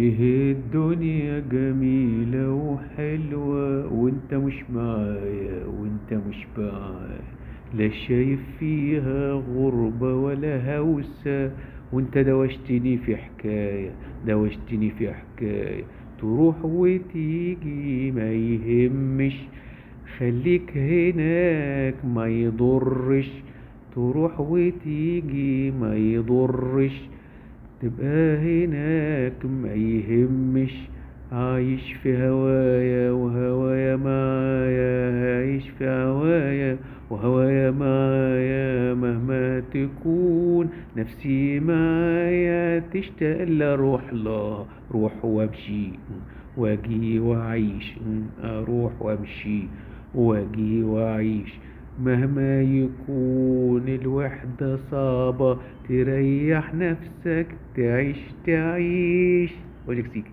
ليه الدنيا جميلة وحلوة وانت مش معايا وانت مش معايا؟ لا شايف فيها غربة ولا هوسة، وانت دوشتني في حكاية، دوشتني في حكاية. تروح وتيجي ما يهمش، خليك هناك ما يضرش. تروح وتيجي ما يضرش، تبقى هناك ما يهمش. عايش في هوايا وهوايا معايا، عايش في هوايا وهوايا معايا. مهما تكون نفسي معايا تشتاق لأروح لها، روح وامشي واجي واعيش. اروح وامشي واجي واعيش. مهما يكون الوحدة صعبة، تريح نفسك تعيش تعيش. ولك سيك.